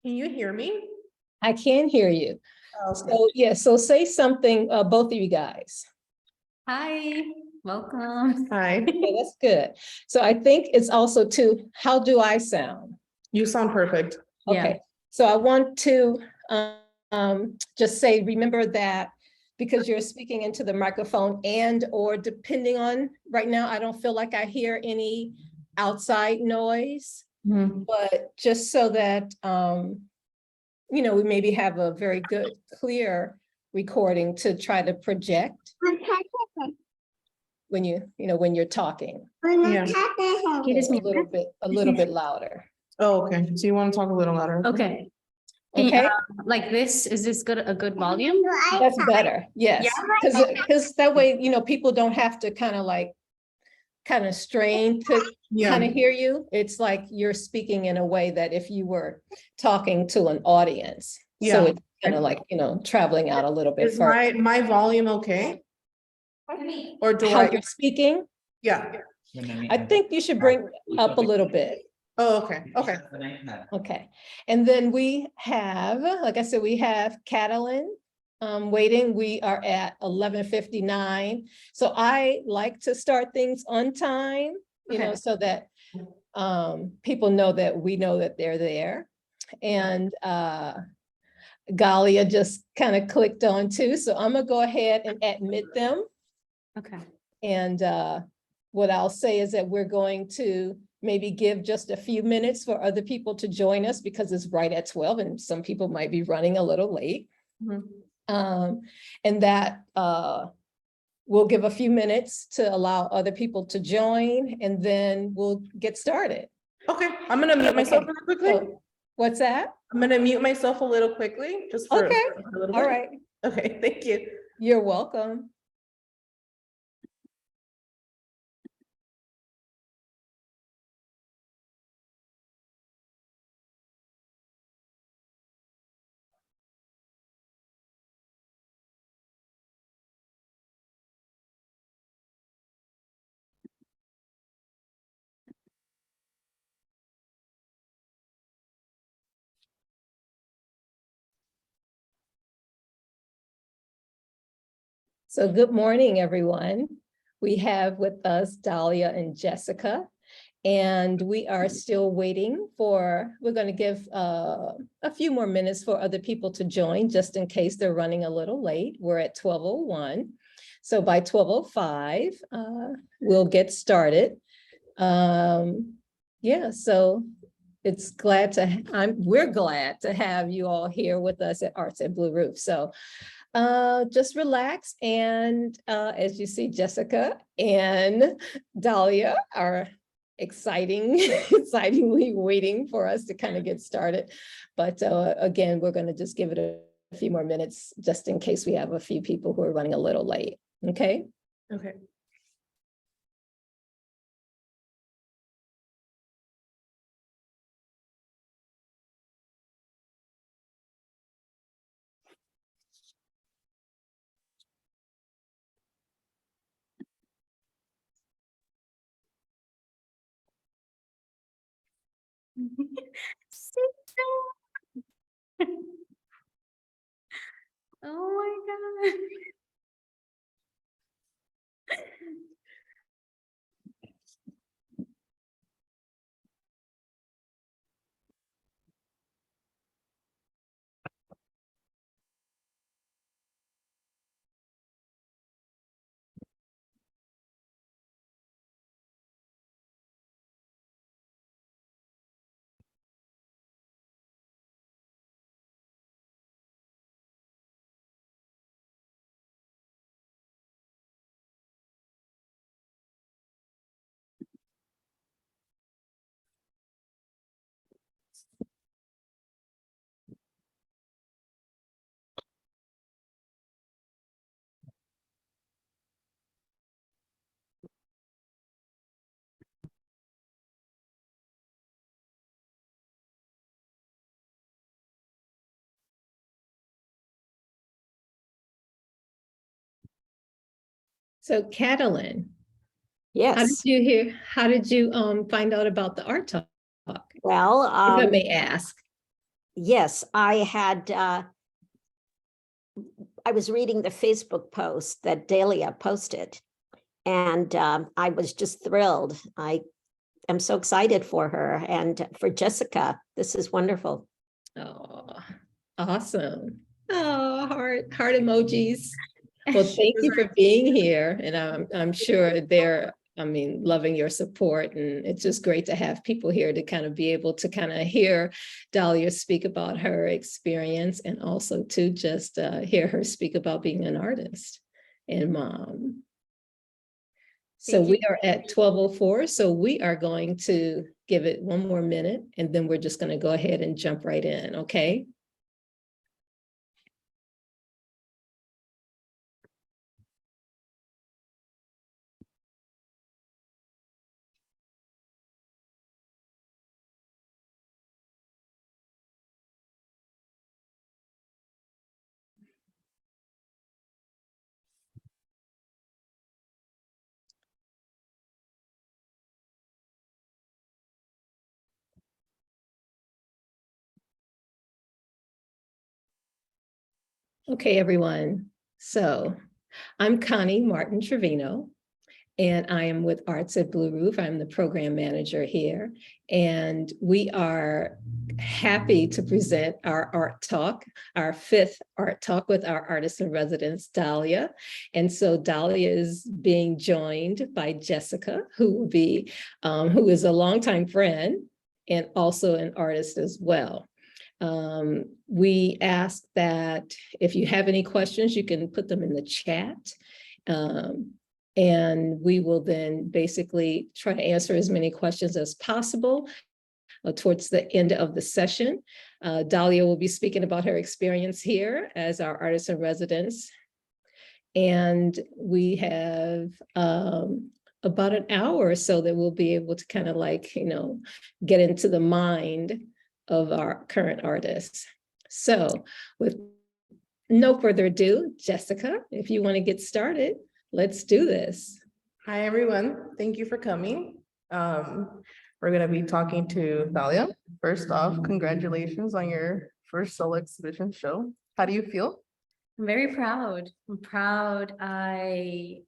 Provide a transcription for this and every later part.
Can you hear me? I can hear you. Okay. So yeah, so say something, both of you guys. Hi, welcome. Hi, Okay, that's good. So I think it's also too, how do I sound? you sound perfect. Okay, so I want to just say, remember that because you're speaking into the microphone and or depending on, right now, I don't feel like I hear any outside noise, but just so that, you know, we maybe have a very good, clear recording to try to project when when you're talking. Yeah. A little bit louder. Oh, okay. So you want to talk a little louder? Okay. Okay, Like this, is this a good volume? that's better. Yes, because that way, people don't have to kind of strain to kind of hear you. It's like you're speaking in a way that if you were talking to an audience. So it's kind of like, traveling out a little bit Is further. my volume okay? Or do How I? you're speaking, Yeah. I think you should bring up a little bit. Oh, okay. Okay. Okay, and then we have, like I said, we have Catalin waiting. We are at 11:59. So I like to start things on time, so that people know that we know that they're there. And Dalia just kind of clicked on too. So I'm gonna go ahead and admit them. Okay. And what I'll say is that we're going to maybe give just a few minutes for other people to join us because it's right at 12 and some people might be running a little late. And that we'll give a few minutes to allow other people to join and then we'll get started. Okay. I'm going to mute myself really quickly. So, what's that? I'm going to mute myself a little quickly. Just for Okay. a little All bit. right. Okay. Thank you. You're welcome. So good morning, everyone. We have with us Dalia and Jessica, and we are still waiting we're going to give a few more minutes for other people to join, just in case they're running a little late. We're at 12:01. So by 12:05, we'll get started. Yeah, so we're glad to have you all here with us at Arts at Blue Roof. So just relax. And as you see, Jessica and Dalia are excitingly waiting for us to kind of get started. But again, we're going to just give it a few more minutes just in case we have a few people who are running a little late. Okay. Okay. Oh my God. So Catalin, Yes. how did you find out about the art talk? Well, If I may ask. yes, I was reading the Facebook post that Dalia posted, and I was just thrilled. I am so excited for her and for Jessica. This is wonderful. Oh, awesome. Oh, heart emojis. Well, thank you for being here. And I'm sure they're, loving your support. And it's just great to have people here to kind of be able to kind of hear Dalia speak about her experience, and also to just hear her speak about being an artist and mom. So we are at 12:04. So we are going to give it one more minute, and then we're just going to go ahead and jump right in. Okay. Okay, everyone. So I'm Connie Martin Trevino, and I am with Arts at Blue Roof. I'm the program manager here, and we are happy to present our art talk, our 5th art talk with our artist in residence, Dalia. And so Dalia is being joined by Jessica, who is a longtime friend and also an artist as well. We ask that if you have any questions, you can put them in the chat. And we will then basically try to answer as many questions as possible towards the end of the session. Dalia will be speaking about her experience here as our artist in residence. And we have about an hour or so that we'll be able to kind of get into the mind of our current artists. So with no further ado, Jessica, if you want to get started, let's do this. Hi, everyone. Thank you for coming. We're going to be talking to Dalia. First off, congratulations on your first solo exhibition show. How do you feel? I'm very proud. I'm proud. I'm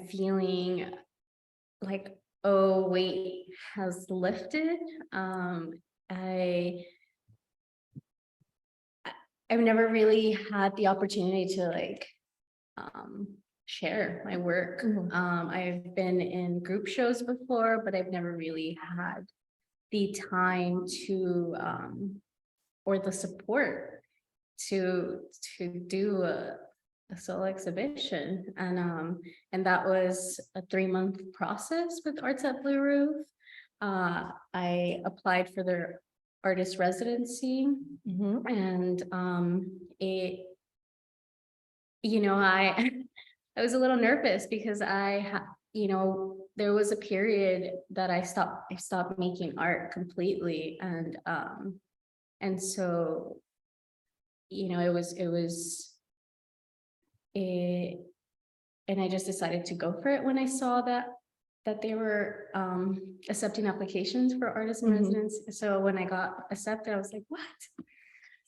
feeling like, oh, weight has lifted. I've never really had the opportunity to share my work. I've been in group shows before, but I've never really had the time to or the support to do a solo exhibition. And that was a 3-month process with Arts at Blue Roof. I applied for their artist residency, and I was a little nervous because there was a period that I stopped making art completely, and so and I just decided to go for it when I saw that they were accepting applications for artists in residence. So when I got accepted, I was like, what?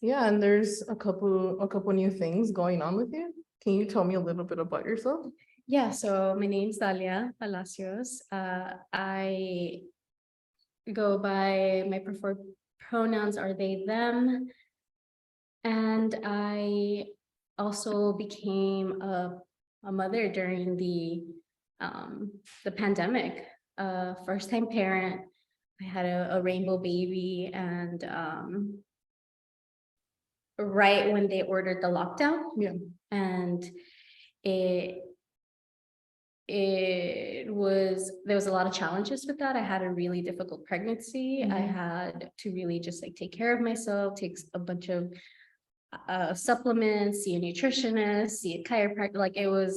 Yeah, and there's a couple new things going on with you. Can you tell me a little bit about yourself? Yeah, so my name's Dalia Palacios. I go by, my preferred pronouns are they, them. And I also became a mother during the pandemic, first-time parent. I had a rainbow baby, and right when they ordered the lockdown, and there was a lot of challenges with that. I had a really difficult pregnancy. I had to really just take care of myself, take a bunch of supplements, see a nutritionist, see a chiropractor,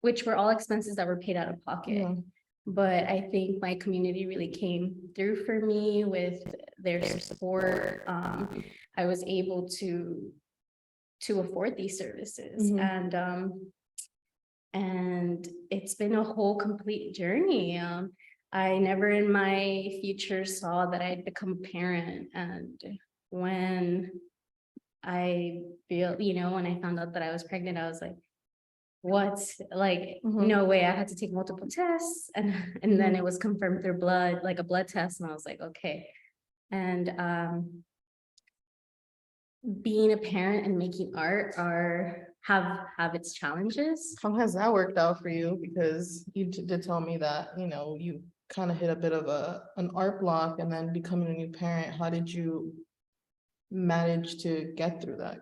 which were all expenses that were paid out of pocket. But I think my community really came through for me with their support. I was able to afford these services, and it's been a whole complete journey. I never in my future saw that I'd become a parent. And when I feel, when I found out that I was pregnant, I was like, what? Like, no way. I had to take multiple tests, and then it was confirmed through blood, like a blood test. And I was like, okay. And being a parent and making art have its challenges. How has that worked out for you? Because you did tell me that, you kind of hit a bit of an art block and then becoming a new parent. How did you manage to get through that?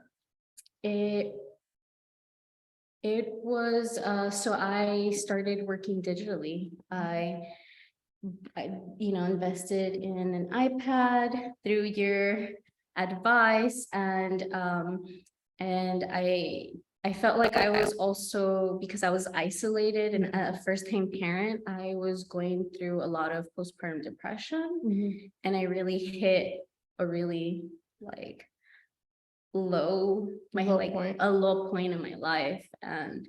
It was, so I started working digitally. I invested in an iPad through your advice, and I felt like I was also, because I was isolated and a first-time parent, I was going through a lot of postpartum depression, and I really hit a really like low point in my life. And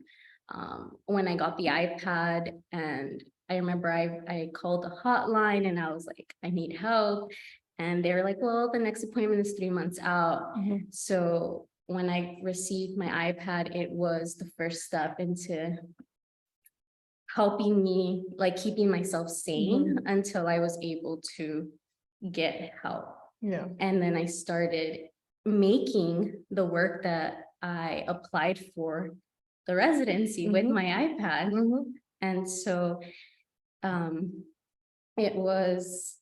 when I got the iPad, and I remember I called the hotline and I was like, I need help. And they were like, well, the next appointment is 3 months out. So when I received my iPad, it was the first step into helping me, like keeping myself sane until I was able to get help. Yeah. And then I started making the work that I applied for the residency with my iPad. And so it was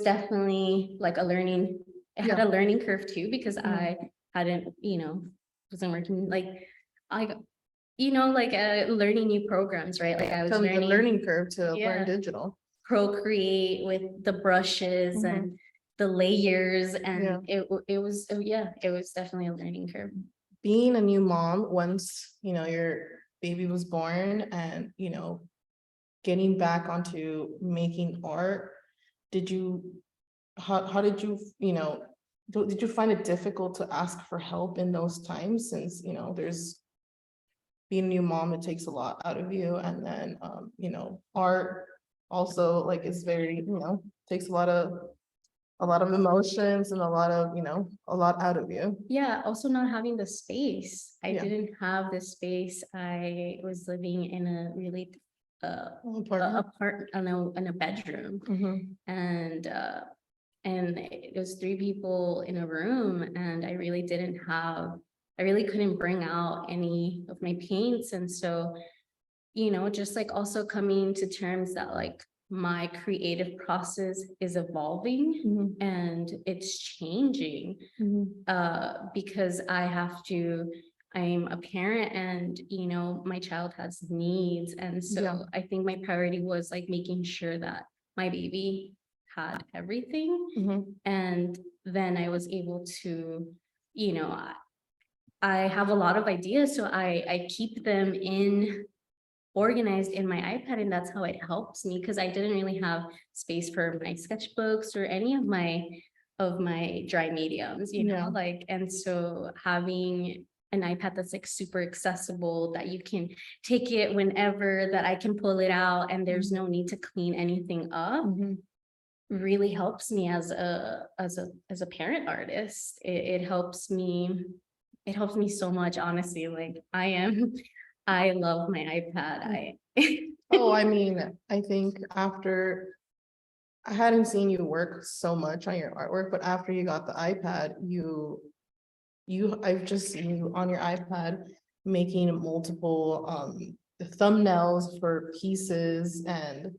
definitely like a learning, it had a learning curve too, because I hadn't, wasn't working like learning new programs, right? Like I was learning the learning curve to learn digital. Procreate with the brushes and the layers, and it was definitely a learning curve. Being a new mom, once your baby was born, and getting back onto making art, how did you did you find it difficult to ask for help in those times, since there's being a new mom, it takes a lot out of you, and then art also like is very takes a lot of emotions and a lot out of you. Yeah, also not having the space. I didn't have the space. I was living in a really in a bedroom, and it was 3 people in a room, and I really couldn't bring out any of my paints. And so just like also coming to terms that like my creative process is evolving and it's changing, because I'm a parent, and my child has needs. And so I think my priority was like making sure that my baby had everything. And then I was able to, I have a lot of ideas, so I keep them organized in my iPad, and that's how it helps me, because I didn't really have space for my sketchbooks or any of my dry mediums, and so having an iPad that's like super accessible, that you can take it whenever, that I can pull it out, and there's no need to clean anything up, really helps me as a parent artist. It helps me so much, honestly. Like I love my iPad. I think after, I hadn't seen you work so much on your artwork, but after you got the iPad, I've just seen you on your iPad making multiple thumbnails for pieces and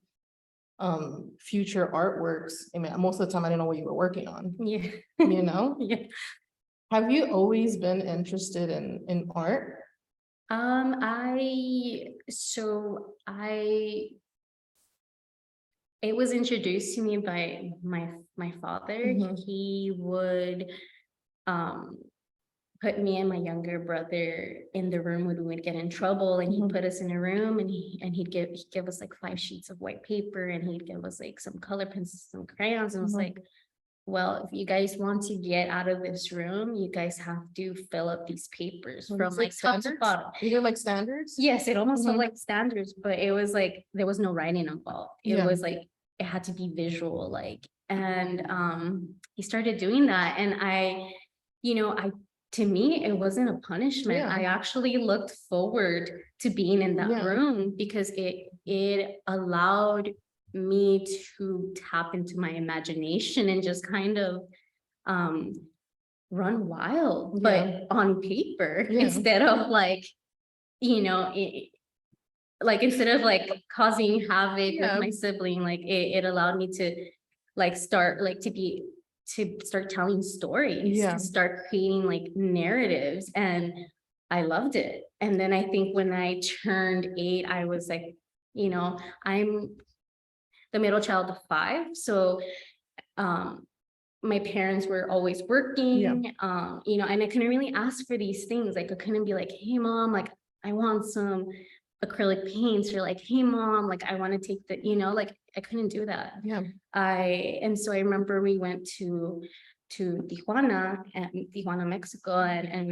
future artworks. I mean, most of the time I didn't know what you were working on. Yeah. Yeah. Have you always been interested in art? It was introduced to me by my father. He would put me and my younger brother in the room when we would get in trouble, and he'd put us in a room, and he'd give us like 5 sheets of white paper, and he'd give us like some color pencils, some crayons, and it was like, well, if you guys want to get out of this room, you guys have to fill up these papers Was from it like top to standards? bottom. These are like standards? Yes, it almost felt Mhm. like standards, but it was like, there was no writing involved. It Yeah. was like, it had to be visual, like, and he started doing that. And to me, it wasn't a punishment. Yeah. I actually looked forward to being in that Yeah. room because it allowed me to tap into my imagination and just kind of run wild, Yeah. but on paper, Yeah. instead of like, like instead of like causing havoc Yeah. with my sibling, like it allowed me to like start like to start telling stories, Yeah. to start creating like narratives, and I loved it. And then I think when I turned 8, I was like, I'm the middle child of 5, so my parents were always working, and I couldn't really ask for these things. Like I couldn't be like, hey mom, like I want some acrylic paints, or like, hey mom, like I want to take the, like I couldn't do that. Yeah. And so I remember we went to Tijuana, Mexico, and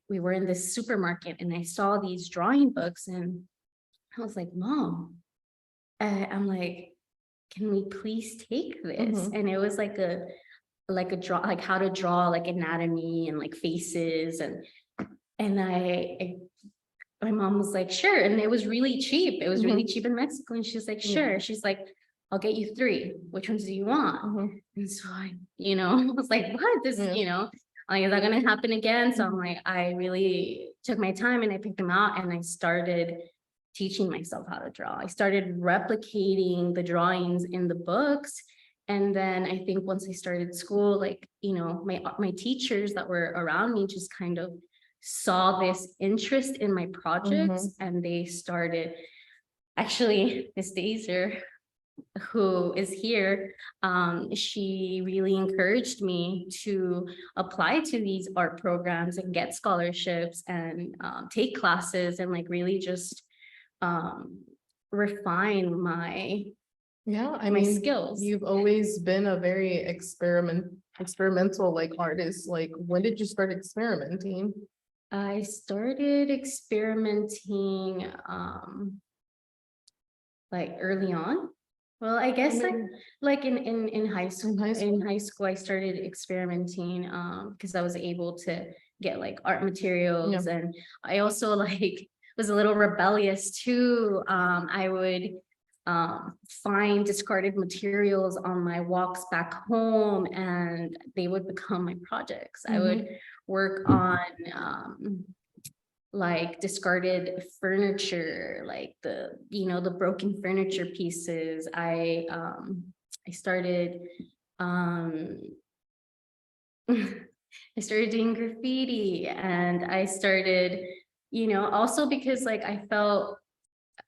we were in this supermarket, and I saw these drawing books, and I was like, mom, I'm like, can we please take this? Mhm. And it was like a draw, like how to draw like anatomy and like faces, and my mom was like, sure. And it was really cheap. It was really cheap in Mexico. And she's like, sure. Yeah. She's like, I'll get you 3. Which ones do you want? Mhm. And so I was like, what? This, Yeah. like, is that gonna happen again? So I'm like, I really took my time and I picked them out, and I started teaching myself how to draw. I started replicating the drawings in the books. And then I think once I started school, like, my teachers that were around me just kind of saw this interest in my projects, and they started, actually, Miss Dazer, who is here, she really encouraged me to apply to these art programs and get scholarships and take classes, and like really just refine my Yeah, I my mean, skills. you've always been a very experimental like artist. Like, when did you start experimenting? I started experimenting like early on. Well, I guess like in high school. In high school, I started experimenting because I was able to get like art materials, and I also like was a little rebellious too. I would find discarded materials on my walks back home, and they would become my projects. I would work on like discarded furniture, like the broken furniture pieces. I started I started doing graffiti, and I started, also because like I felt,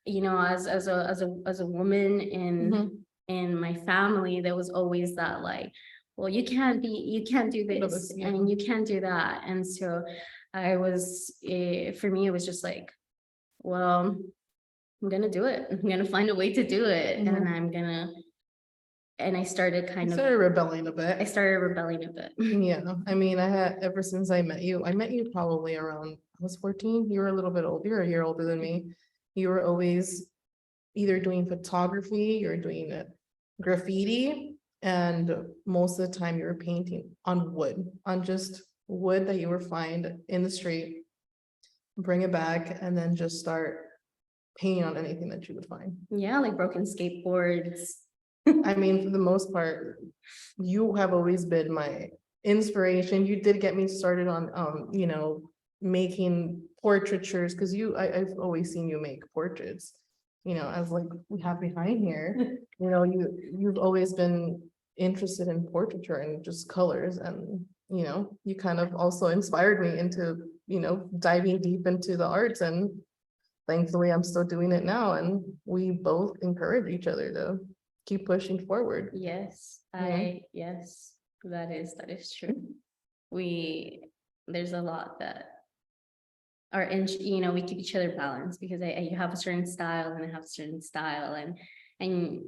as a woman in my family, there was always that like, well, you can't do this and you can't do that. And so for me, it was just like, well, I'm gonna do it. I'm gonna find a way to do it. And I started rebelling a bit. I started rebelling a bit. Yeah, I mean, ever since I met you probably around, I was 14. You were a little bit older, you're a year older than me. You were always either doing photography, you're doing graffiti, and most of the time you were painting on wood, on just wood that you would find in the street, bring it back, and then just start painting on anything that you would find. Yeah, like broken skateboards. I mean, for the most part, you have always been my inspiration. You did get me started on, making portraitures, because I've always seen you make portraits, as like we have behind here. You've always been interested in portraiture and just colors, and, you kind of also inspired me into, diving deep into the arts, and thankfully I'm still doing it now, and we both encourage each other to keep pushing forward. Yes, yes, that is true. There's a lot that are we keep each other balanced, because you have a certain style and I have a certain style, and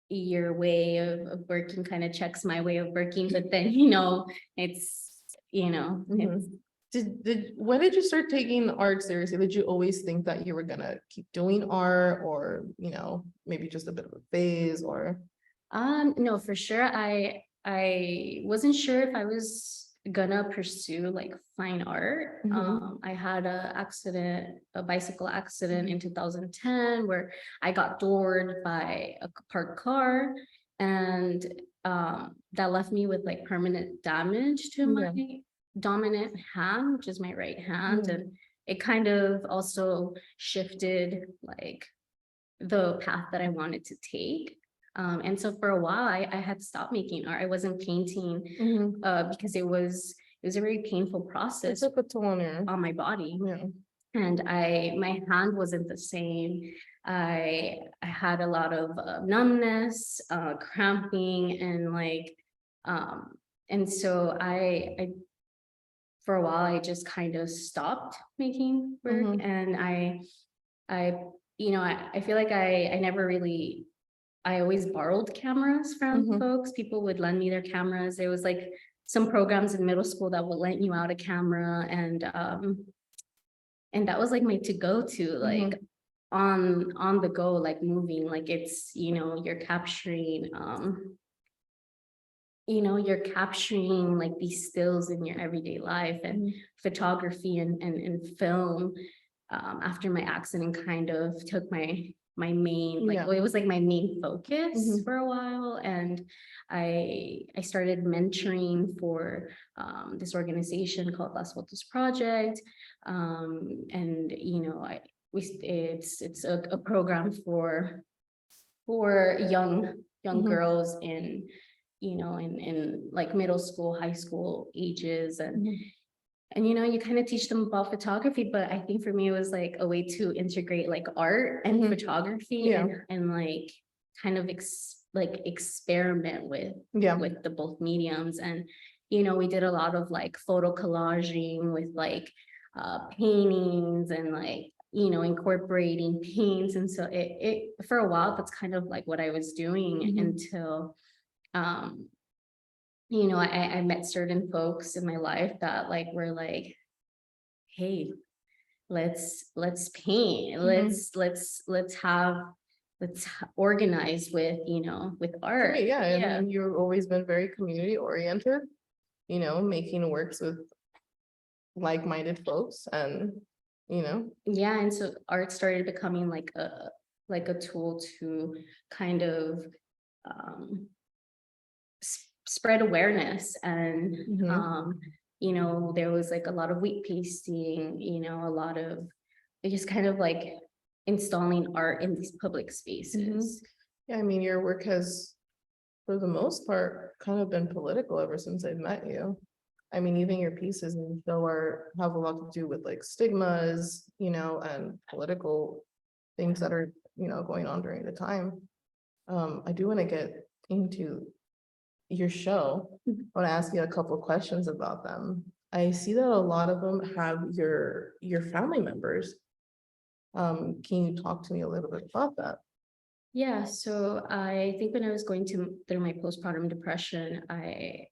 your way of working kind of checks my way of working, but then, it's, it's, When did you start taking art seriously? Did you always think that you were gonna keep doing art, or, maybe just a bit of a phase, or? no, for sure. I wasn't sure if I was gonna pursue like fine art. I had a bicycle accident in 2010 where I got doored by a parked car, and that left me with like permanent damage to my dominant hand, which is my right hand. And it kind of also shifted like the path that I wanted to take. And so for a while, I had stopped making art. I wasn't painting because it was a very painful process It's like a toner. on my body. Yeah. And my hand wasn't the same. I had a lot of numbness, cramping, and like, and so I for a while, I just kind of stopped making work. And I feel like I never really, I always borrowed cameras from folks. People would lend me their cameras. There was like some programs in middle school that would lend you out a camera, and that was like my to-go-to, like on the go, like moving, like it's, you're capturing, you're capturing like these stills in your everyday life. And photography and film, after my accident, kind of took my main, like, well, it was like my main focus for a while. And I started mentoring for this organization called Las Fotos Project. And it's a program for young girls in like middle school, high school ages. And you kind of teach them about photography, but I think for me, it was like a way to integrate like art and photography, and like kind of experiment with the both mediums. And, we did a lot of like photo collaging with like paintings, and like, incorporating paints. And so it for a while, that's kind of like what I was doing until, I met certain folks in my life that like were like, hey, let's paint, let's organize with, with art. I mean, you've always been very community oriented, making works with like-minded folks, and yeah. And so art started becoming like a tool to kind of spread awareness. And there was like a lot of wheat pasting, a lot of just kind of like installing art in these public spaces. I mean, your work has, for the most part, kind of been political ever since I've met you. I mean, even your pieces in the show have a lot to do with like stigmas, and political things that are, going on during the time. I do want to get into your show. I want to ask you a couple of questions about them. I see that a lot of them have your family members. Can you talk to me a little bit about that? Yeah, so I think when I was going through my postpartum depression, I,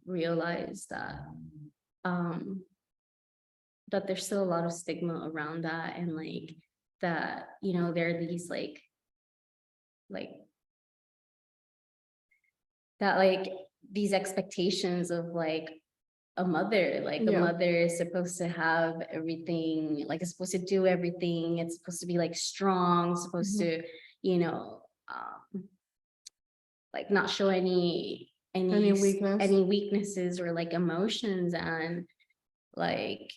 realized that that there's still a lot of stigma around that, and like that, there are these like that, like these expectations of like a mother, like a mother is supposed to have everything, like it's supposed to do everything, it's supposed to be like strong, supposed to, like not show any weaknesses or like emotions. And like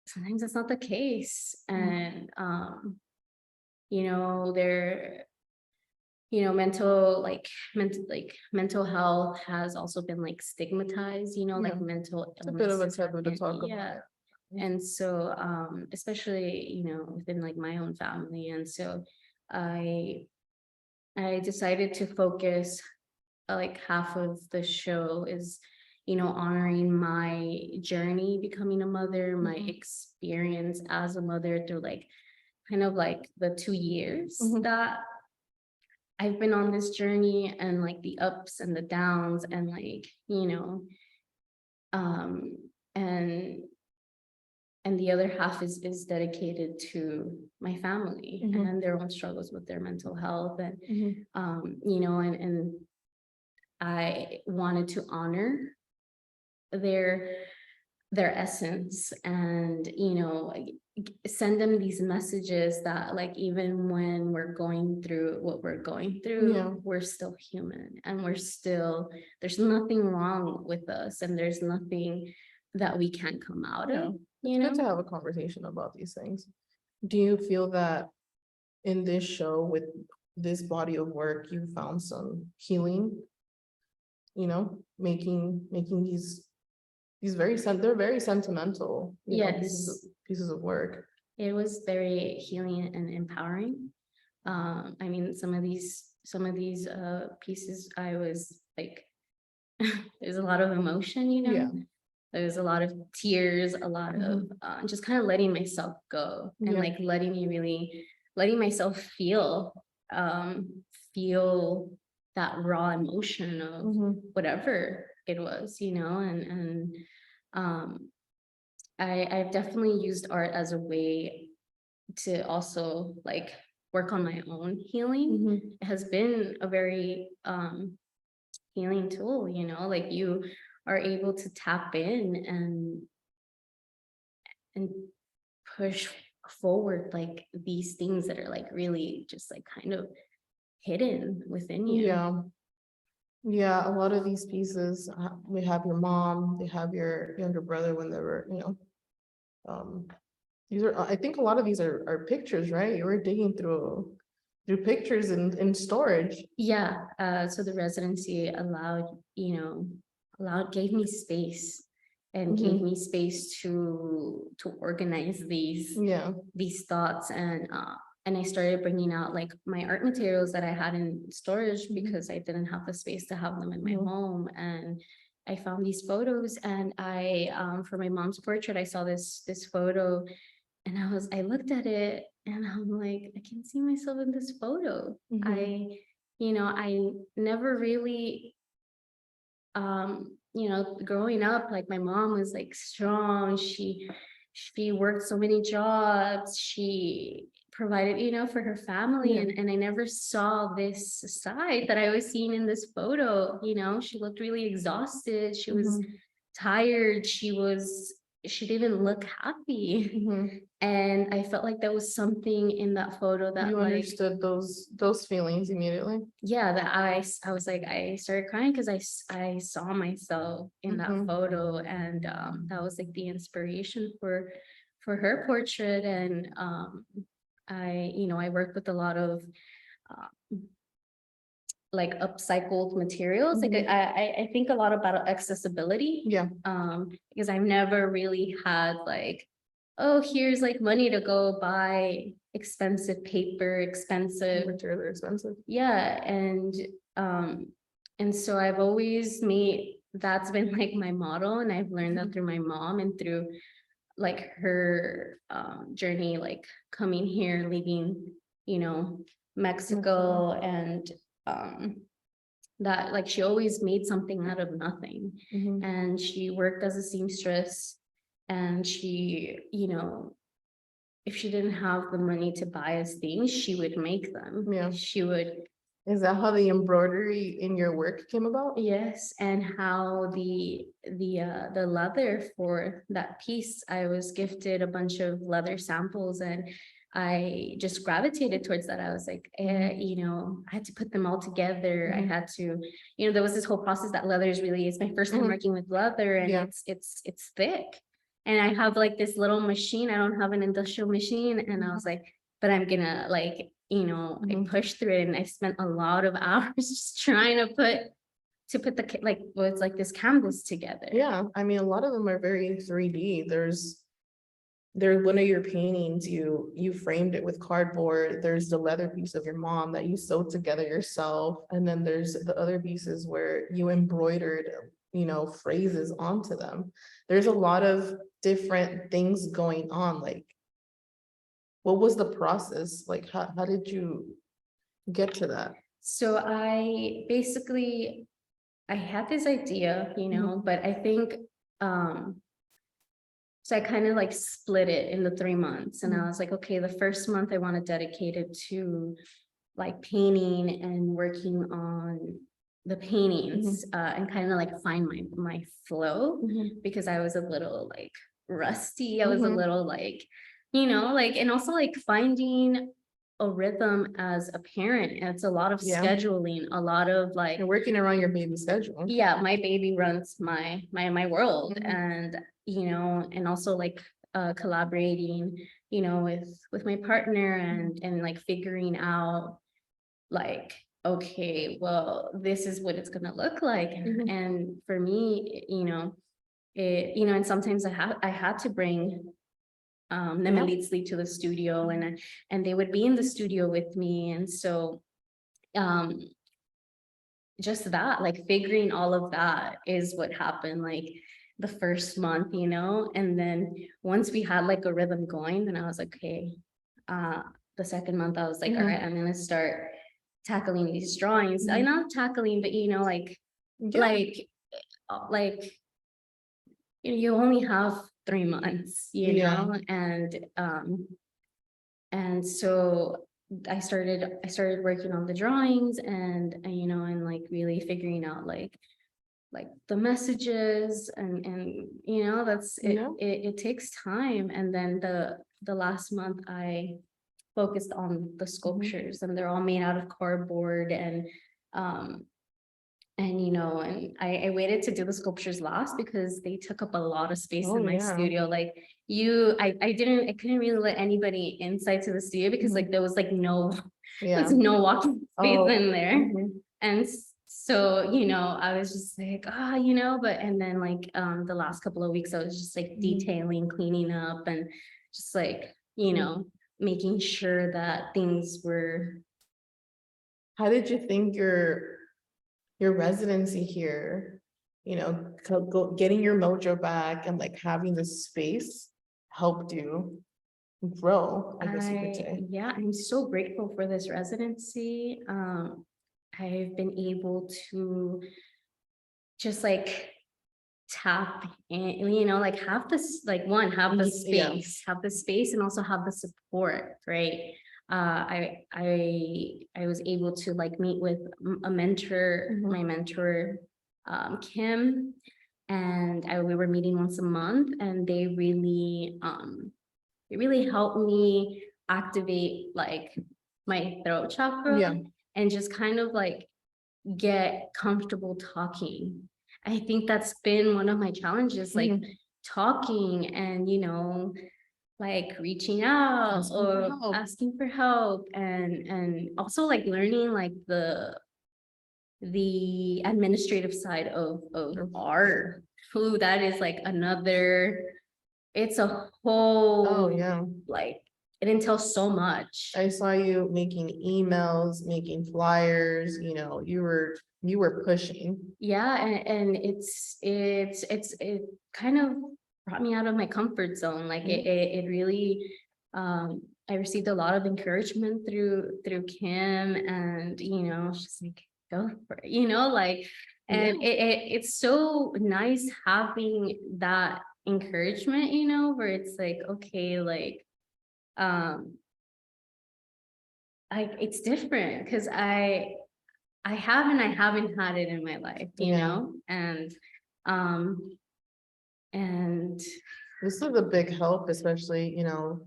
sometimes that's not the case. And they're mental health has also been like stigmatized, like mental illness. It's a bit of a taboo to talk about. And so especially within like my own family. And so I decided to focus, like half of the show is honoring my journey becoming a mother, my experience as a mother through like kind of like the 2 years that I've been on this journey and like the ups and the downs and like, and the other half is dedicated to my family Mhm. and their own struggles with their mental health. And, Mhm. and I wanted to honor their essence and, send them these messages that like, even when we're going through what we're going through, Yeah. we're still human and there's nothing wrong with us and there's nothing that we can't come out Yeah. of, It's good to have a conversation about these things. Do you feel that in this show with this body of work, you found some healing? Making these they're very sentimental, Yes. pieces of work. It was very healing and empowering. I mean, some of these pieces, I was like, there's a lot of emotion, Yeah. There's a lot of tears, a lot of just kind of letting myself go and Yeah. like letting myself feel that raw emotion of Mhm. whatever it was, and I've definitely used art as a way to also like work on my own healing. Mhm. It has been a very healing tool, like you are able to tap in and push forward like these things that are like really just like kind of hidden within you. Yeah. Yeah, a lot of these pieces, they have your mom, they have your younger brother when they were, these are, I think a lot of these are pictures, right? You were digging through pictures in storage. Yeah, so the residency gave me space and gave me space to organize Yeah. these thoughts and I started bringing out like my art materials that I had in storage because I didn't have the space to have them in my home. And I found these photos and for my mom's portrait, I saw this photo and I looked at it and I'm like, I can see myself in this photo. I never really, growing up, like my mom was like strong. She worked so many jobs. She provided, for her family. Yeah. And I never saw this side that I was seeing in this photo. She looked really exhausted. She was tired. She didn't look happy. And I felt like there was something in that photo that You like, understood those feelings immediately. yeah, that I was like, I started crying because I saw myself in that photo. And that was like the inspiration for her portrait. And I worked with a lot of like upcycled materials. Like I think a lot about accessibility. Yeah. Because I've never really had like, oh, here's like money to go buy expensive paper, expensive Materials are expensive. yeah. And so I've always that's been like my model, and I've learned that through my mom and through like her journey, like coming here, leaving, Mexico, and that like she always made something out of nothing. And she worked as a seamstress, and she, if she didn't have the money to buy us things, she would make them. Yeah. She would. Is that how the embroidery in your work came about? Yes, and how the leather for that piece, I was gifted a bunch of leather samples, and I just gravitated towards that. I was like, I had to put them all together. I had to, there was this whole process that leather is my first time working with leather, and it's thick. And I have like this little machine. I don't have an industrial machine, and I was like, but I'm gonna like, I pushed through it, and I spent a lot of hours just trying to put the like what's like this canvas together. Yeah, I mean, a lot of them are very 3D. There's one of your paintings, you framed it with cardboard. There's the leather piece of your mom that you sewed together yourself, and then there's the other pieces where you embroidered, phrases onto them. There's a lot of different things going on. Like, what was the process? Like, how did you get to that? So I basically, I had this idea, you know, but I think, so I kind of like split it into 3 months, and I was like, okay, the first month I want to dedicate it to like painting and working on the paintings, and kind of like find my flow, because I was a little like rusty. I was a little like, you know, like, and also like finding a rhythm as a parent. It's a lot of scheduling, a lot of like, You're working around your baby's schedule. yeah, my baby runs my world, and you know, and also like collaborating, you know, with my partner, and like figuring out like, okay, well, this is what it's gonna look like. And for me, you know, and sometimes I had to bring Nemelitsli to the studio, and they would be in the studio with me. And so just that, like figuring all of that is what happened like the first month, you know. And then once we had like a rhythm going, then I was like, okay, the second month I was like, all right, I'm gonna start tackling these drawings. I'm not tackling, but you know, like you know, you only have 3 months, you know. And so I started working on the drawings, and you know, and like really figuring out like the messages, and you know, that's it. It takes time. And then the last month I focused on the sculptures, and they're all made out of cardboard, and you know, and I waited to do the sculptures last because they took up a lot of space in my studio. Like I couldn't really let anybody inside to the studio because like there was like there's no walking space in there. And so, you know, I was just like, you know, and then like the last couple of weeks I was just like detailing, cleaning up, and just like, you know, making sure that things were. How did you think your residency here, you know, getting your mojo back and like having the space helped you grow, I guess you could say? Yeah, I'm so grateful for this residency. I've been able to just like tap in, you know, like have this, like have the space, and also have the support, right? I was able to like meet with a mentor, my mentor, Kim, and we were meeting once a month, and they really helped me activate like my throat chakra, and just kind of like get comfortable talking. I think that's been one of my challenges, like talking, and you know, like reaching out or asking for help, and also like learning like the administrative side of art. Ooh, that is like another, it's a whole like it entails so much. I saw you making emails, making flyers, you know, you were pushing. Yeah, and it kind of brought me out of my comfort zone. Like it really, I received a lot of encouragement through Kim, and you know, she's like, go for it, you know, like, and it's so nice having that encouragement, you know, where it's like, okay, like, it's different because I haven't had it in my life, you know, and this is a big help, especially, you know,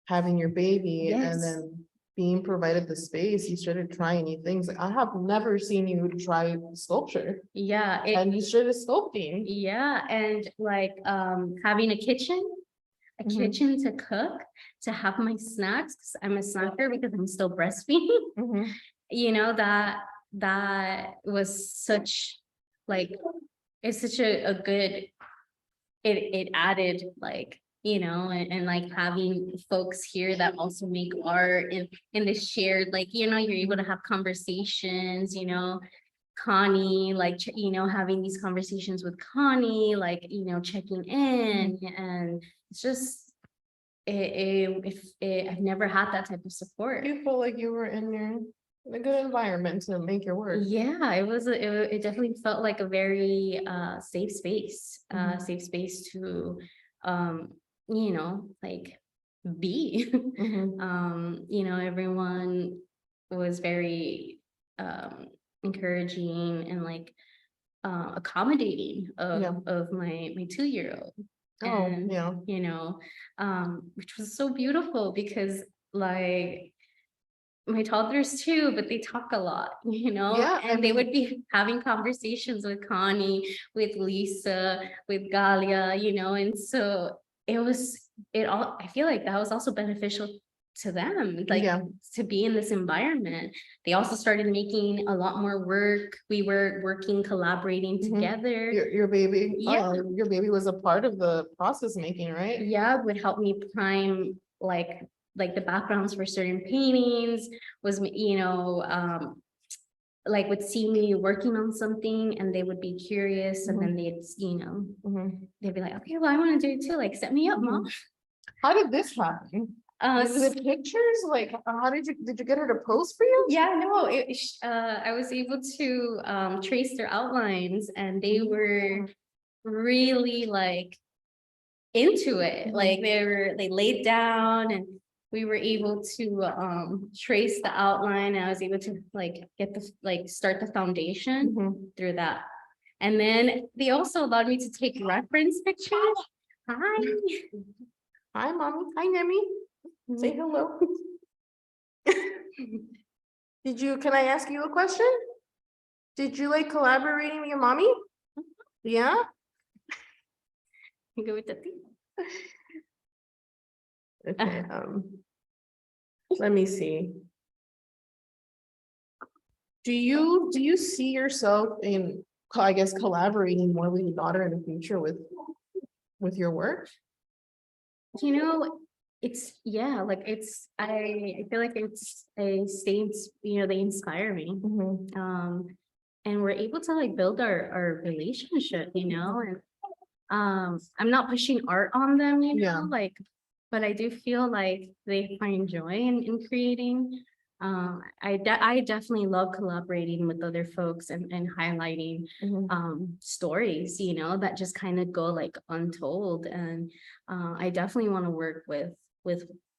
having your baby and then being provided the space. You started trying new things. Like I have never seen you try sculpture. And you started sculpting. And like having a kitchen to cook, to have my snacks, because I'm a snacker because I'm still breastfeeding. You know, that was such like, it's such a good, it added like, you know, and like having folks here that also make art in the shared, like, you know, you're able to have conversations, you know, Connie, like, you know, having these conversations with Connie, like, you know, checking in, and it's just, I've never had that type of support. You felt like you were in A good environment to make your work. Yeah, it definitely felt like a very safe space, Mhm. safe space to like be. Mhm. Everyone was very encouraging and like accommodating Yeah. of my 2-year-old. Oh, And yeah. which was so beautiful because like my toddlers too, but they talk a lot, Yeah, I and they would mean, be having conversations with Connie, with Lisa, with Galia, and so I feel like that was also beneficial to them, like yeah. to be in this environment. They also started making a lot more work. We were working, collaborating Mhm. together. Your baby, Yeah. your baby was a part of the process making, right? Yeah, would help me prime like the backgrounds for certain paintings, was like would see me working on something and they would be curious and then they'd Mhm. they'd be like, okay, well I want to do it too, like set me up, mom. How did this happen? Was it pictures? Like, how did you get her to pose for you? Yeah, no, I was able to trace their outlines and they were really like into it. Like they laid down and we were able to trace the outline. And I was able to like start the foundation through that. And then they also allowed me to take reference pictures. Hi. Hi, mommy. Hi, Nemi. Say hello. Can I ask you a question? Did you like collaborating with your mommy? Yeah? Go with the thing. Okay, let me see. Do you see yourself in, I guess, collaborating more with your daughter in the future with your work? It's like I feel like it's a states, they inspire me. And we're able to like build our relationship, and I'm not pushing art on them, Yeah. like, but I do feel like they find joy in creating. I definitely love collaborating with other folks and highlighting stories, that just kind of go like untold. And I definitely want to work with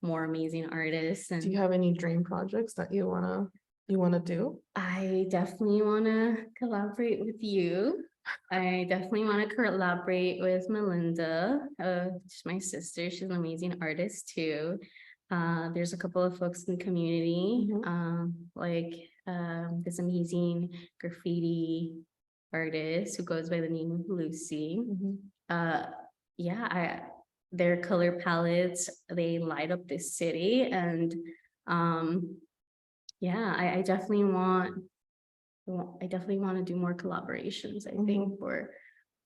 more amazing artists. Do you And have any dream projects that you wanna do? I definitely want to collaborate with you. I definitely want to collaborate with Melinda, she's my sister. She's an amazing artist too. There's a couple of folks in the community, this amazing graffiti artist who goes by the name of Lucy. Yeah, their color palettes, they light up this city. And yeah, I definitely want to do more collaborations, I think, for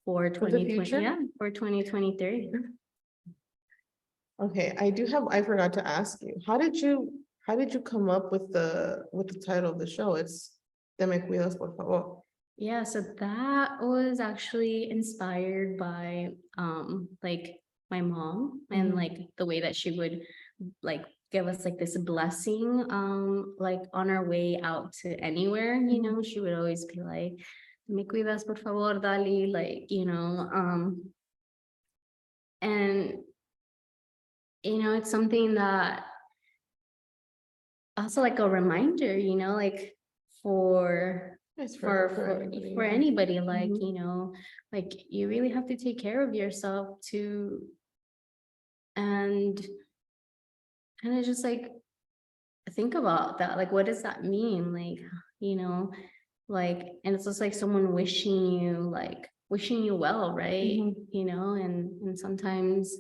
the 2020, future? yeah, for 2023. Okay, I forgot to ask you, how did you come up with the title of the show? It's De Me Cuidas, Por Favor. Yeah, so that was actually inspired by like my mom and like the way that she would like give us like this blessing like on our way out to anywhere, she would always be like, me cuidas por favor, Dali, like, and it's something that also like a reminder, like for It's for anybody. anybody, like, Mhm. like you really have to take care of yourself too. And kind of just like think about that, like what does that mean, like, like, and it's just like someone wishing you well, right? And sometimes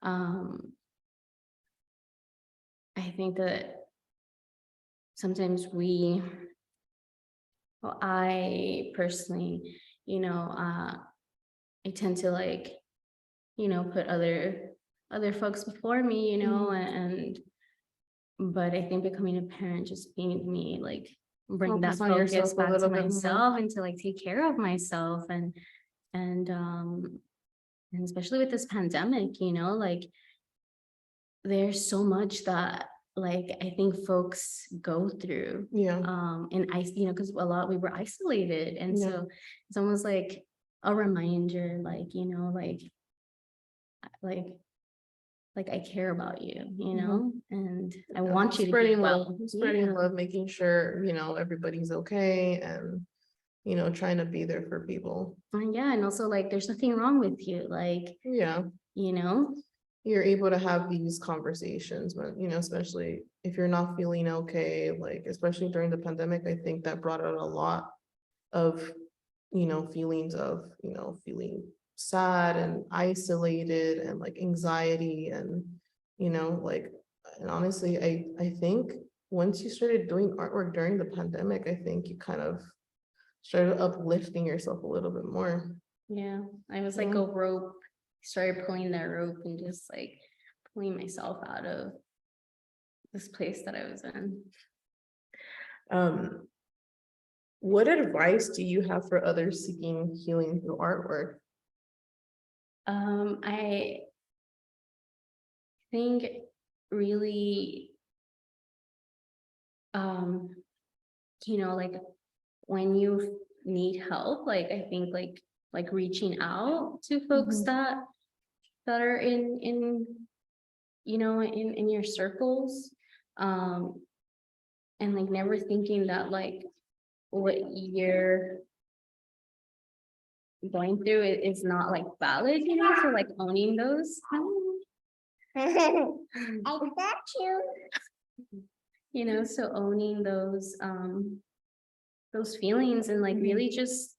I think that sometimes I personally, I tend to like, put other folks before me, and but I think becoming a parent just made me like bring that Focus on focus yourself a back to little bit more. myself and to like take care of myself. And especially with this pandemic, like there's so much that like I think folks go through. Yeah. And because a lot we were isolated, and Yeah. so it's almost like a reminder, like I care about you, and I want you to be Spreading well. love, spreading Yeah. love, making sure, everybody's okay, and, trying to be there for people. And yeah, and also like there's nothing wrong with you, Yeah. You're able to have these conversations when, especially if you're not feeling okay, like, especially during the pandemic, I think that brought out a lot of, feelings of, feeling sad and isolated and like anxiety and, like, and honestly, I think once you started doing artwork during the pandemic, I think you kind of started uplifting yourself a little bit more. Yeah, I was like Yeah. a rope, started pulling that rope and just like pulling myself out of this place that I was in. What advice do you have for others seeking healing through artwork? I think really, like when you need help, like I think like reaching out to folks Mhm. that are in your circles, and like never thinking that like what you're going through is not like valid, so like owning those. I got you. So owning those feelings and like really just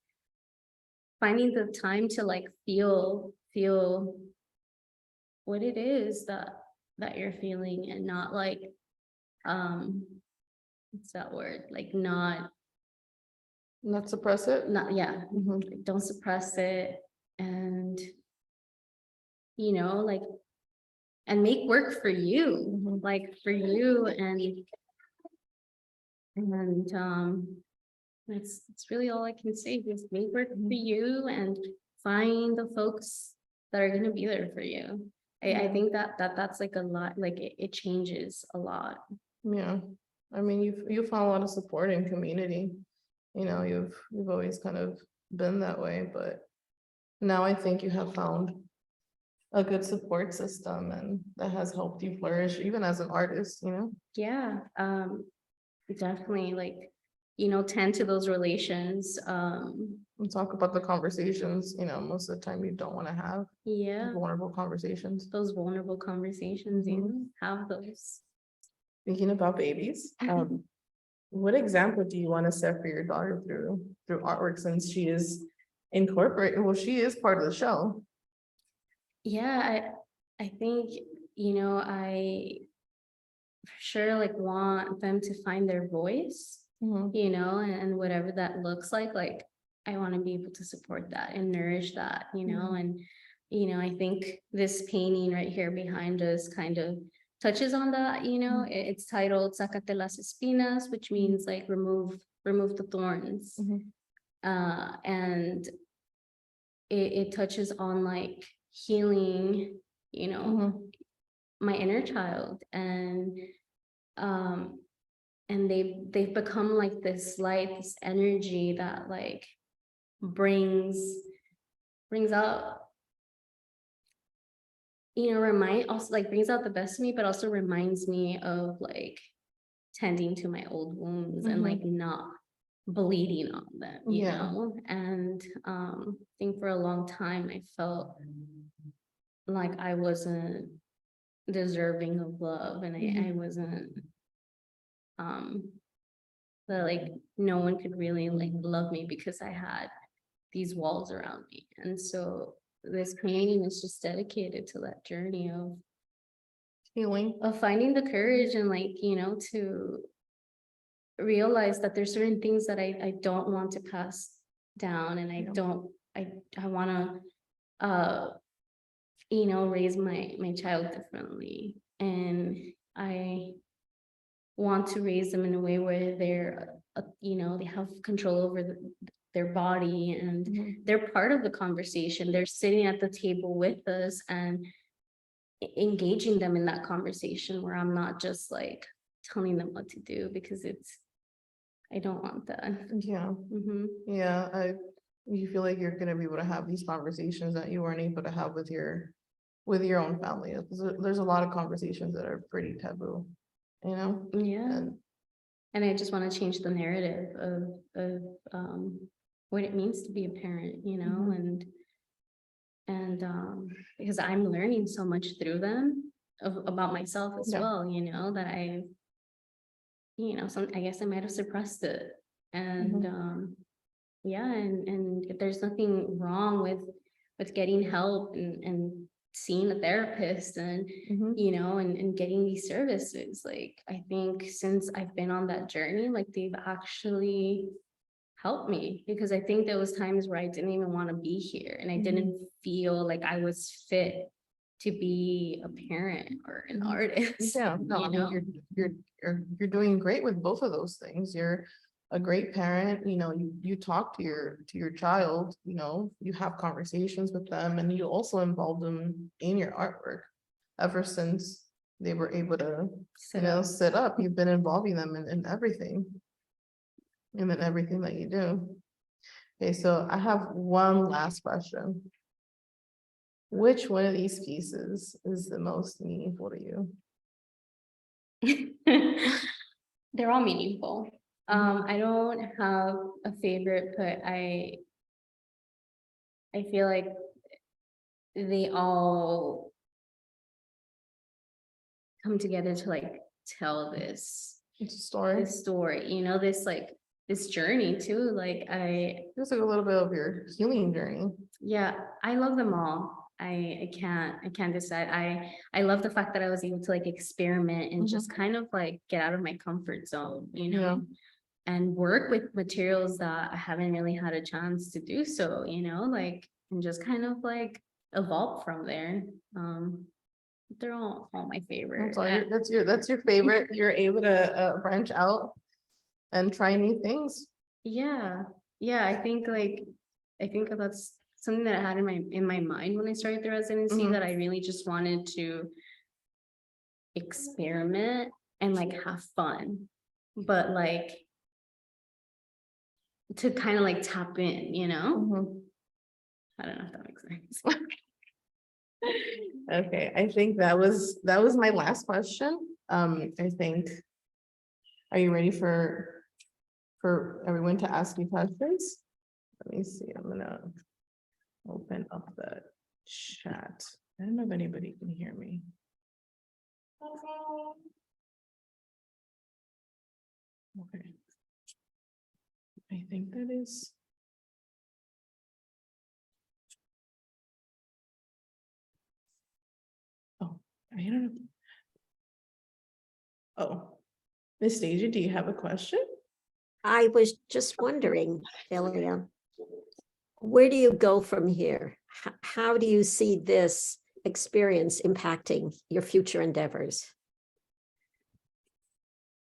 finding the time to like feel what it is that you're feeling, and not like what's that word, like not Suppress it. yeah, Mhm. like, don't suppress it, and like, and make work for you, Mhm. like for you, and that's really all I can say. Just make work for you and find the folks that are going to be there for you. I think that's like a lot, like it changes a lot. Yeah, I mean, you've found a lot of support in community. You've always kind of been that way, but now I think you have found a good support system, and that has helped you flourish even as an artist. Yeah, definitely, like, tend to those relations. And talk about the conversations, most of the time you don't want to have Yeah, vulnerable conversations. those vulnerable conversations, have those. Speaking about babies, what example do you want to set for your daughter through artwork, since she is incorporated? Well, she is part of the show. Yeah, I think, I for sure like want them to find their voice, Mhm. and whatever that looks like I want to be able to support that and nourish that, and I think this painting right here behind us kind of touches on that. It's titled Sácate las espinas, which means like remove the thorns. Mhm. And it touches on like healing, my inner child, and they've become like this light, this energy that like brings out, brings out the best of me, but also reminds me of like tending to my old wounds and like not bleeding on them, and I think for a long time I felt like I wasn't deserving of love, and I wasn't that like no one could really like love me because I had these walls around me. And so this painting is just dedicated to that journey of Healing. finding the courage and like, to realize that there's certain things that I don't want to pass down, and I want to raise my child differently, and I want to raise them in a way where they're they have control over their body, and they're part of the conversation. They're sitting at the table with us and engaging them in that conversation, where I'm not just like telling them what to do, because I don't want that. Yeah, Mhm. yeah, you feel like you're gonna be able to have these conversations that you weren't able to have with your own family. There's a lot of conversations that are pretty taboo, you know? Yeah. And And I just want to change the narrative of what it means to be a parent, you know, Mhm. and because I'm learning so much through them about myself as Yeah. well, you know, that I guess I might have suppressed it. And yeah, and if there's nothing wrong with getting help and seeing a therapist and Mhm. you know, and getting these services. Like, I think since I've been on that journey, like they've actually helped me, because I think there was times where I didn't even want to be here and I didn't feel like I was fit to be a parent or an artist. Yeah, no, you I mean, know? you're doing great with both of those things. You're a great parent, you know, you talk to your child, you know, you have conversations with them, and you also involve them in your artwork. Ever since they were able to, So sit up, you've been involving them in everything. And in everything that you do. Okay, so I have one last question. Which one of these pieces is the most meaningful to you? they're all meaningful. I don't have a favorite, but I feel like they all come together to like tell It's a story. this story, you know, this journey too. Like It's like a little bit of your healing journey. yeah, I love them all. I can't decide. I love the fact that I was able to like experiment and just kind of like get out of my comfort zone, you know, and work with materials that I haven't really had a chance to do so, you know, like, and just kind of like evolve from there. They're all my favorite. That's your favorite. You're able to branch out and try new things. Yeah, I think that's something that I had in my mind when I started the residency, that I really just wanted to experiment and like have fun, but like to kind of like tap in, you know? I don't know if that makes sense. Okay, I think that was my last question. I think, are you ready for everyone to ask you questions? Let me see, I'm gonna open up the chat. I don't know if anybody can hear me. Okay. I think that is. Oh, I don't know. Oh, Miss Deja, do you have a question? I was just wondering, Dalia, where do you go from here? How do you see this experience impacting your future endeavors?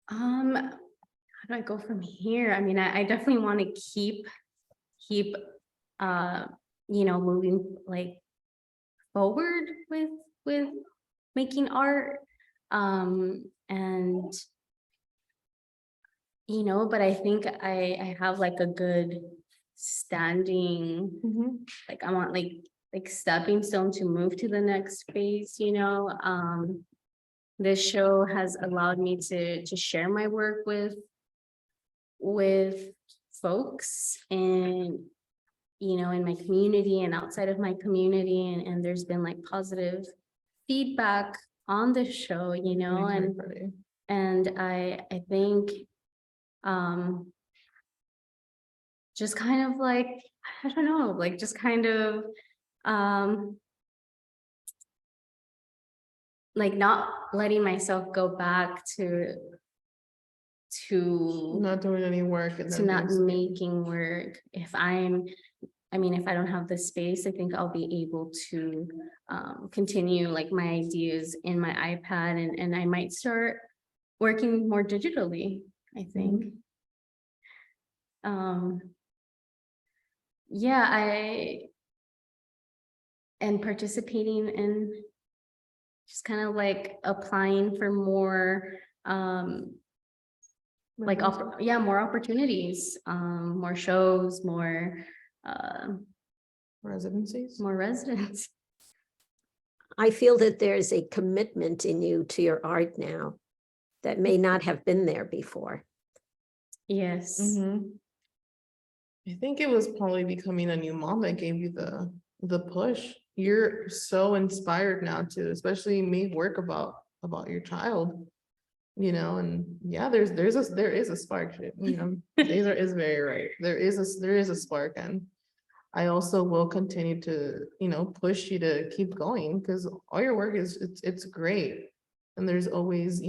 How do I go from here? I mean, I definitely want to keep you know, moving like forward with making art. And you know, but I think I have like a good standing, like I want like stepping stone to move to the next phase, you know. This show has allowed me to share my work with folks and, you know, in my community and outside of my community, and there's been like positive feedback on the show, you know, and I think just kind of like, I don't know, like just kind of like not letting myself go back to Not doing any work and to then not being making work. If I mean, if I don't have the space, I think I'll be able to continue like my ideas in my iPad, and I might start working more digitally, I think. Yeah, I am participating in just kind of like applying for more like, more opportunities, more shows, more Residencies. residents. I feel that there's a commitment in you to your art now that may not have been there before. Yes. I think it was probably becoming a new mom that gave you the push. You're so inspired now to, especially me, work about your child. And yeah, there is a spark. Taser is very right. There is a spark, and I also will continue to, push you to keep going, because all your work it's great. And there's always,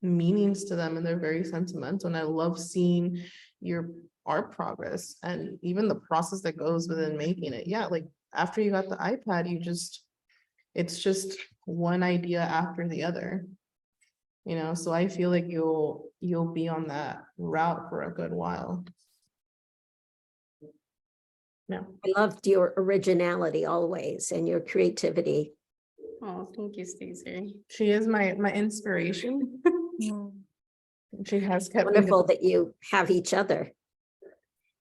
meanings to them, and they're very sentimental. And I love seeing your art progress and even the process that goes within making it. Yeah, like after you got the iPad, it's just one idea after the other. So I feel like you'll be on that route for a good while. Yeah. I loved your originality always and your creativity. Oh, thank you, Stacey. She is my inspiration. She has kept me. Wonderful that you have each other.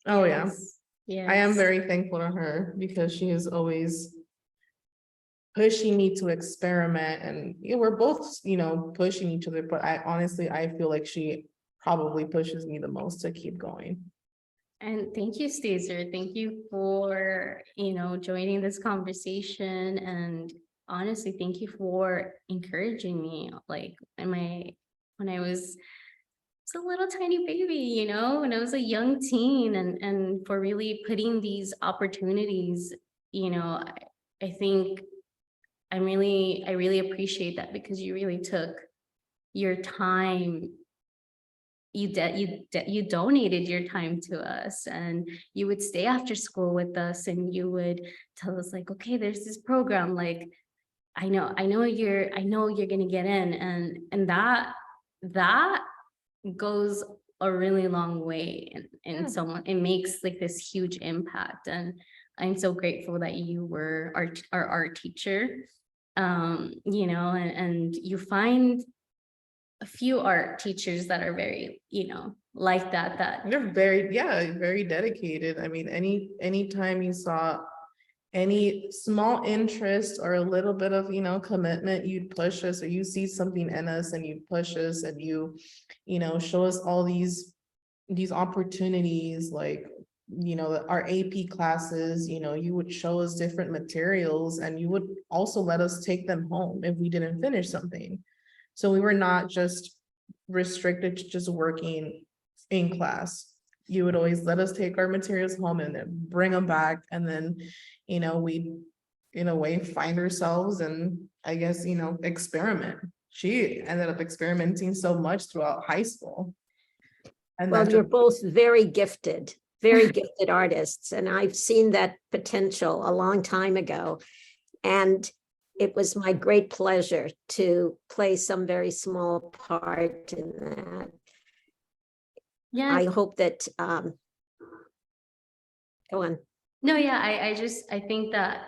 Oh yeah. Yeah. I am very thankful to her, because she is always pushing me to experiment, and we're both, pushing each other, but I feel like she probably pushes me the most to keep going. And thank you, Stacey. Thank you for, joining this conversation. And honestly, thank you for encouraging me. Like when I was a little tiny baby, when I was a young teen, and for really putting these opportunities, I think I really appreciate that, because you really took your time. You donated your time to us, and you would stay after school with us, and you would tell us like, okay, there's this program, like, I know you're gonna get in, and that goes a really long way in someone. It makes like this huge impact, and I'm so grateful that you were our art teacher. And you find a few art teachers that are very, like that. They're very dedicated. I mean, anytime you saw any small interest or a little bit of, commitment, you'd push us, or you see something in us and you push us, and you show us all these opportunities, like, our AP classes, you would show us different materials, and you would also let us take them home if we didn't finish something. So we were not just restricted to just working in class. You would always let us take our materials home and then bring them back. And then, we, in a way, find ourselves and, I guess, experiment. She ended up experimenting so much throughout high school. And Well, you're both very gifted artists. And I've seen that potential a long time ago. And it was my great pleasure to play some very small part in that. Yeah. I hope that, go on. No, yeah, I think that,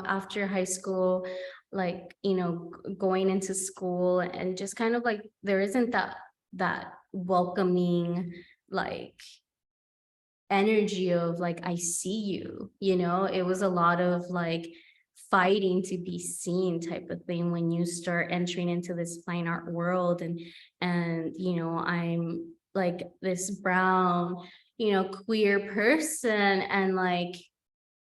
after high school, like, going into school, and just kind of like, there isn't that welcoming, like, energy of like, I see you, it was a lot of like fighting to be seen type of thing when you start entering into this fine art world. And I'm like this brown, queer person, and like,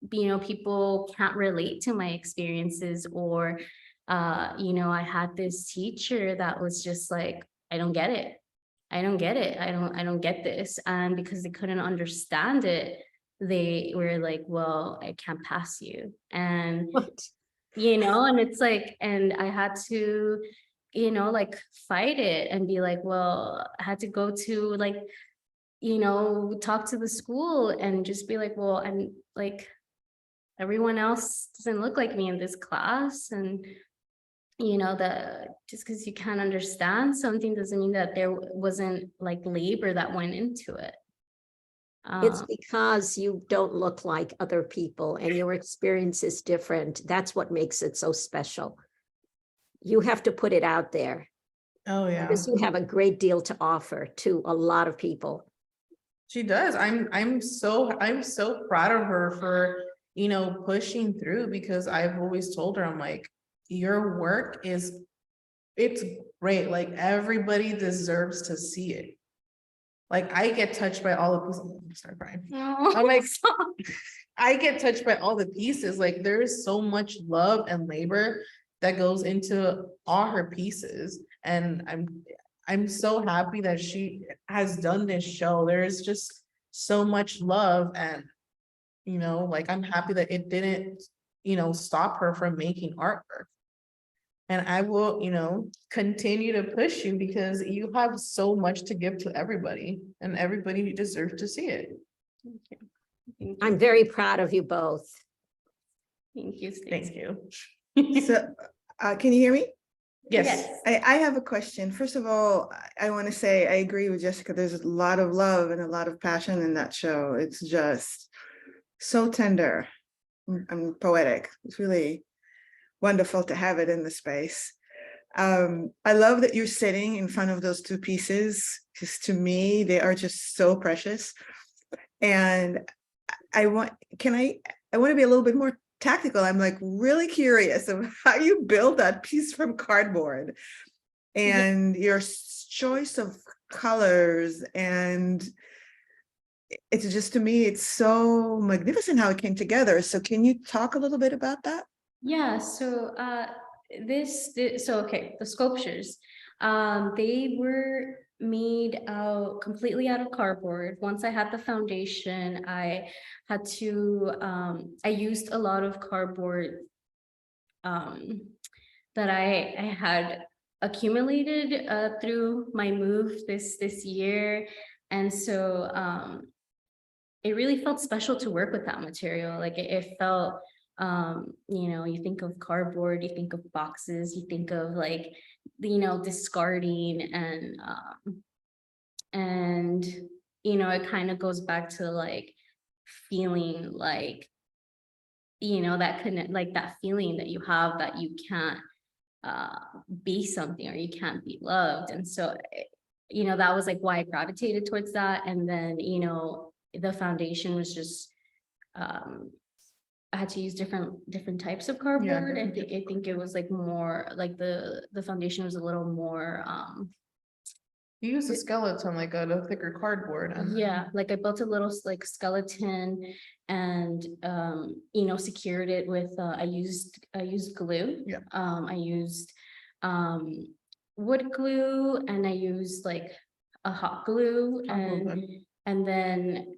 people can't relate to my experiences, or I had this teacher that was just like, I don't get it. I don't get this. And because they couldn't understand it, they were like, well, I can't pass you. And What? and it's like, and I had to, like, fight it and be like, well, I had to go to like, talk to the school and just be like, well, I'm like, everyone else doesn't look like me in this class. And just because you can't understand something doesn't mean that there wasn't like labor that went into it. It's because you don't look like other people and your experience is different. That's what makes it so special. You have to put it out there. Oh, yeah. Because you have a great deal to offer to a lot of people. She does. I'm so proud of her for, pushing through, because I've always told her, I'm like, your work it's great. Like, everybody deserves to see it. Like, I get touched by all the pieces. I'm sorry, Brian. I'm like, I get touched by all the pieces. Like, there is so much love and labor that goes into all her pieces. And I'm so happy that she has done this show. There's just so much love, and like, I'm happy that it didn't, stop her from making artwork. And I will, continue to push you, because you have so much to give to everybody, and everybody deserves to see it. I'm very proud of you both. Thank you. Thank you. So, can you hear me? Yes. I have a question. First of all, I want to say I agree with Jessica. There's a lot of love and a lot of passion in that show. It's just so tender and poetic. It's really wonderful to have it in the space. I love that you're sitting in front of those two pieces, because to me, they are just so precious. And I want to be a little bit more tactical. I'm like really curious of how you build that piece from cardboard, and your choice of colors, and it's just, to me, it's so magnificent how it came together. So can you talk a little bit about that? Yeah, so okay, the sculptures, they were made completely out of cardboard. Once I had the foundation, I had to I used a lot of cardboard that I had accumulated through my move this year. And so it really felt special to work with that material. Like it felt, you think of cardboard, you think of boxes, you think of like, discarding, and it kind of goes back to like feeling like, that couldn't, like that feeling that you have that you can't be something, or you can't be loved. And so, that was like why I gravitated towards that. And then, the foundation was just, I had to use different types of cardboard. I think it was like more like the foundation was a little more You use a skeleton, like a thicker cardboard. yeah, like I built a little like skeleton, and secured it with I used glue. Yeah. I used wood glue, and I used like a hot glue, and then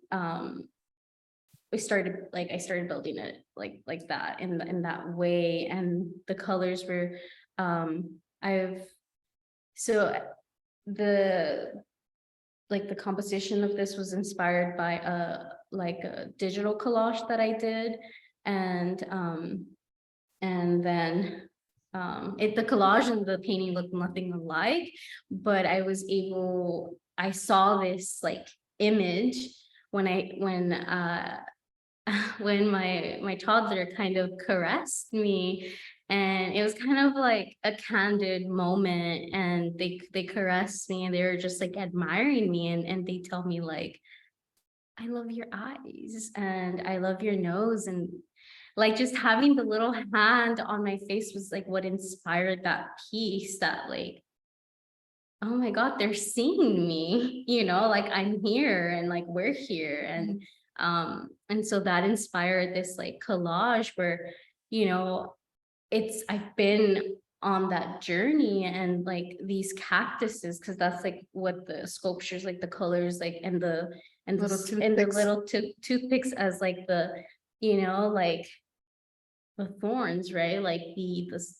I started building it like that in that way. And the colors were the composition of this was inspired by a digital collage that I did. And then the collage and the painting looked nothing alike, but I saw this like image when when my toddler kind of caressed me, and it was kind of like a candid moment, and they caressed me, and they were just like admiring me, and they tell me like, I love your eyes and I love your nose. And like just having the little hand on my face was like what inspired that piece, that like, oh my God, they're seeing me, like I'm here, and like we're here. And so that inspired this like collage where, I've been on that journey, and like these cactuses, because that's like what the sculptures, like the colors, like and the little toothpicks as like the, like the thorns, right? Like these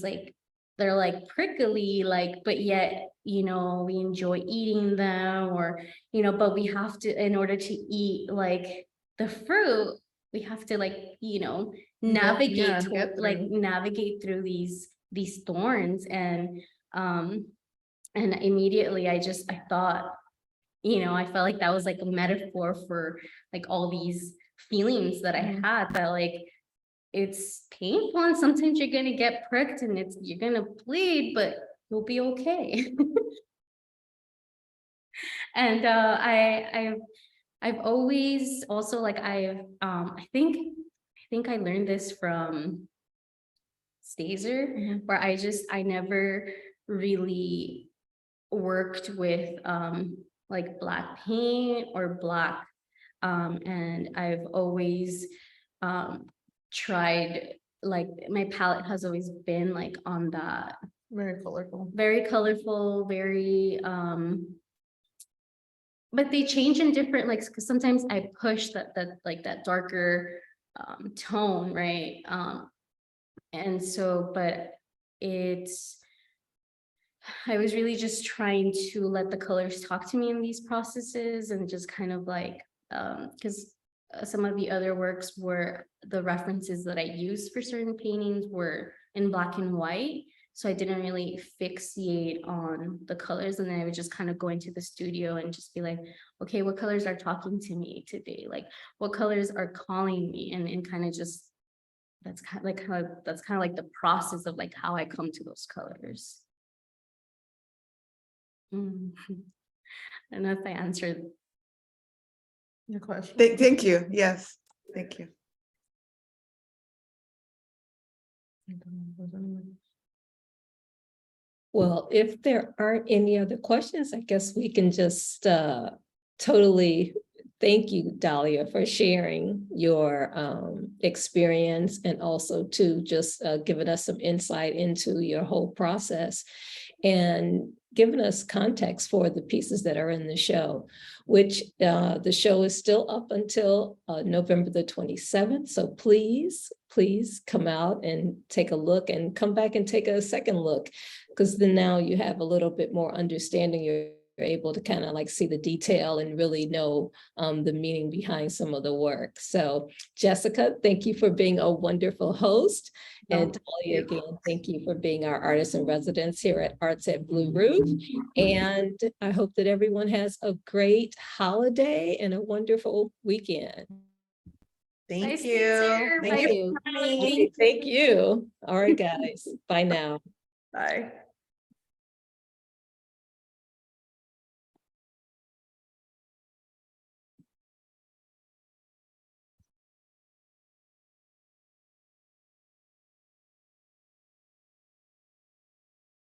like, they're like prickly, like, but yet, we enjoy eating them, or, but we have to, in order to eat like the fruit, we have to like, navigate through these thorns. And immediately I thought, I felt like that was like a metaphor for like all these feelings that I had, that like, it's painful, and sometimes you're gonna get pricked and you're gonna bleed, but you'll be okay. And I've always also like I think I learned this from Stazer, where I never really worked with like black paint or black, and I've always tried, like my palette has always been like on that Very colorful. very colorful, very but they change in different, like, because sometimes I push that like that darker tone, right? And so, but it's, I was really just trying to let the colors talk to me in these processes, and just kind of like, because some of the other works were, the references that I used for certain paintings were in black and white. So I didn't really fixate on the colors. And then I would just kind of go into the studio and just be like, okay, what colors are talking to me today? Like what colors are calling me? And kind of just, that's kind of like the process of like how I come to those colors. I don't know if I answered Your question. Thank you. Yes, thank you. Well, if there aren't any other questions, I guess we can just totally thank you, Dalia, for sharing your experience, and also to just giving us some insight into your whole process and giving us context for the pieces that are in the show, which the show is still up until November the 27th. So please come out and take a look, and come back and take a second look, because then now you have a little bit more understanding. You're able to kind of like see the detail and really know the meaning behind some of the work. So Jessica, thank you for being a wonderful host. And Dalia, again, thank you for being our artist in residence here at Arts at Blue Roof. And I hope that everyone has a great holiday and a wonderful weekend. Thank Bye, you. Caesar. Thank Bye, you. Connie. Thank you. All right, guys. Bye now. Bye.